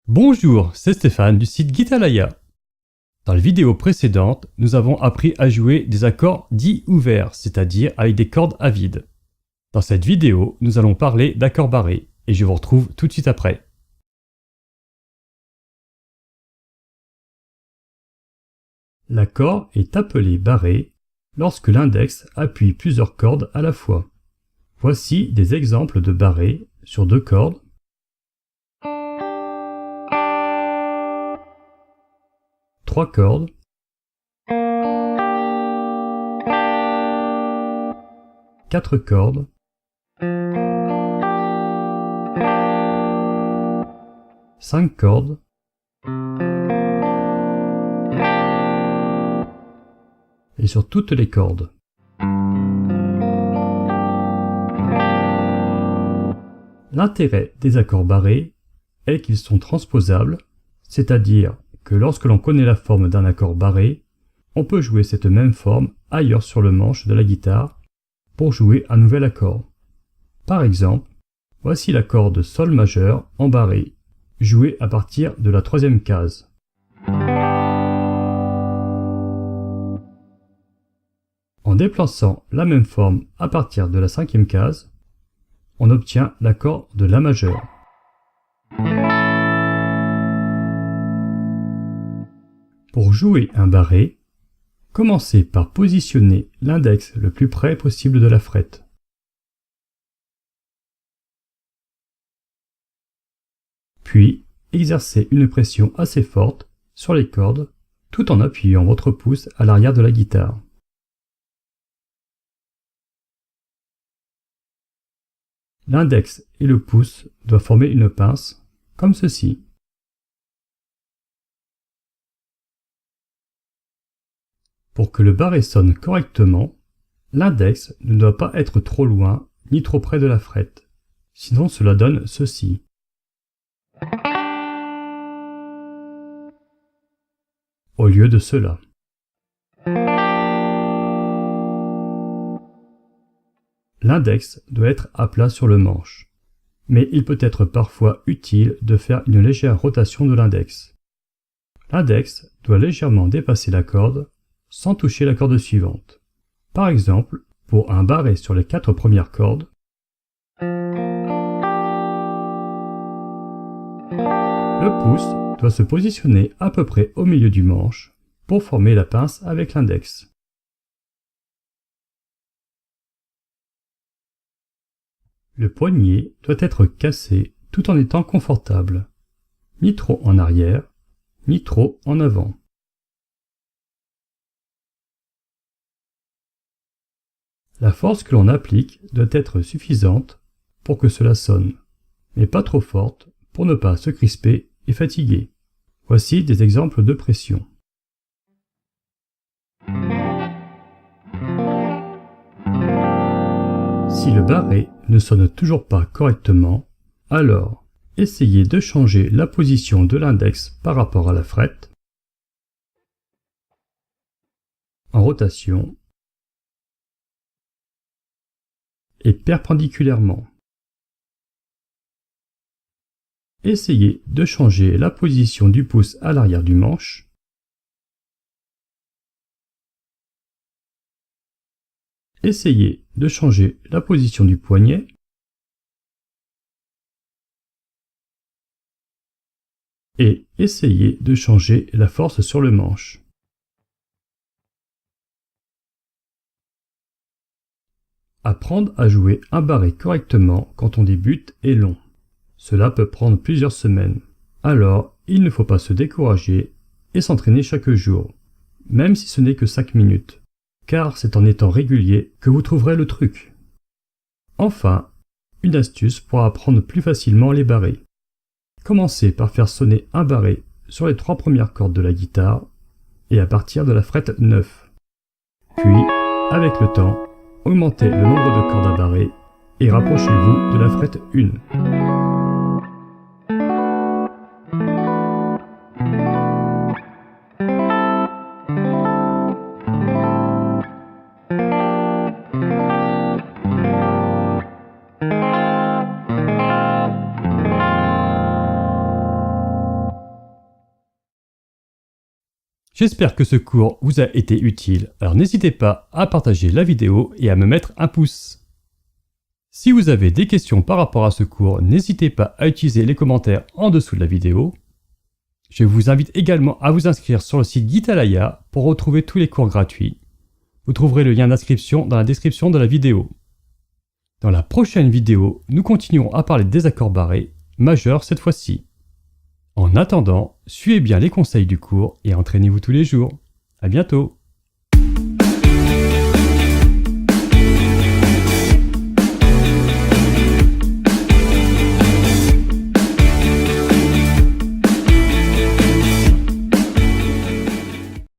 Bonjour, c'est Stéphane du site Guitalaya. Dans la vidéo précédente, nous avons appris à jouer des accords dits ouverts, c'est-à-dire avec des cordes à vide. Dans cette vidéo, nous allons parler d'accords barrés, et je vous retrouve tout de suite après. L'accord est appelé barré lorsque l'index appuie plusieurs cordes à la fois. Voici des exemples de barrés sur deux cordes. Trois cordes, quatre cordes, cinq cordes, et sur toutes les cordes. L'intérêt des accords barrés est qu'ils sont transposables, c'est-à-dire que lorsque l'on connaît la forme d'un accord barré, on peut jouer cette même forme ailleurs sur le manche de la guitare pour jouer un nouvel accord. Par exemple, voici l'accord de Sol majeur en barré, joué à partir de la troisième case. En déplaçant la même forme à partir de la cinquième case, on obtient l'accord de La majeur. Pour jouer un barré, commencez par positionner l'index le plus près possible de la frette. Puis, exercez une pression assez forte sur les cordes tout en appuyant votre pouce à l'arrière de la guitare. L'index et le pouce doivent former une pince, comme ceci. Pour que le barré sonne correctement, l'index ne doit pas être trop loin ni trop près de la frette, sinon cela donne ceci. Au lieu de cela. L'index doit être à plat sur le manche, mais il peut être parfois utile de faire une légère rotation de l'index. L'index doit légèrement dépasser la corde sans toucher la corde suivante. Par exemple, pour un barré sur les 4 premières cordes, le pouce doit se positionner à peu près au milieu du manche pour former la pince avec l'index. Le poignet doit être cassé tout en étant confortable, ni trop en arrière, ni trop en avant. La force que l'on applique doit être suffisante pour que cela sonne, mais pas trop forte pour ne pas se crisper et fatiguer. Voici des exemples de pression. Si le barré ne sonne toujours pas correctement, alors essayez de changer la position de l'index par rapport à la frette, en rotation et perpendiculairement. Essayez de changer la position du pouce à l'arrière du manche, essayez de changer la position du poignet, et essayez de changer la force sur le manche. Apprendre à jouer un barré correctement quand on débute est long. Cela peut prendre plusieurs semaines. Alors, il ne faut pas se décourager et s'entraîner chaque jour, même si ce n'est que 5 minutes, car c'est en étant régulier que vous trouverez le truc. Enfin, une astuce pour apprendre plus facilement les barrés. Commencez par faire sonner un barré sur les 3 premières cordes de la guitare et à partir de la frette 9. Puis, avec le temps, augmentez le nombre de cordes à barrer et rapprochez-vous de la frette 1. J'espère que ce cours vous a été utile, alors n'hésitez pas à partager la vidéo et à me mettre un pouce. Si vous avez des questions par rapport à ce cours, n'hésitez pas à utiliser les commentaires en dessous de la vidéo. Je vous invite également à vous inscrire sur le site Gitalaya pour retrouver tous les cours gratuits. Vous trouverez le lien d'inscription dans la description de la vidéo. Dans la prochaine vidéo, nous continuerons à parler des accords barrés, majeurs cette fois-ci. En attendant, suivez bien les conseils du cours et entraînez-vous tous les jours. À bientôt!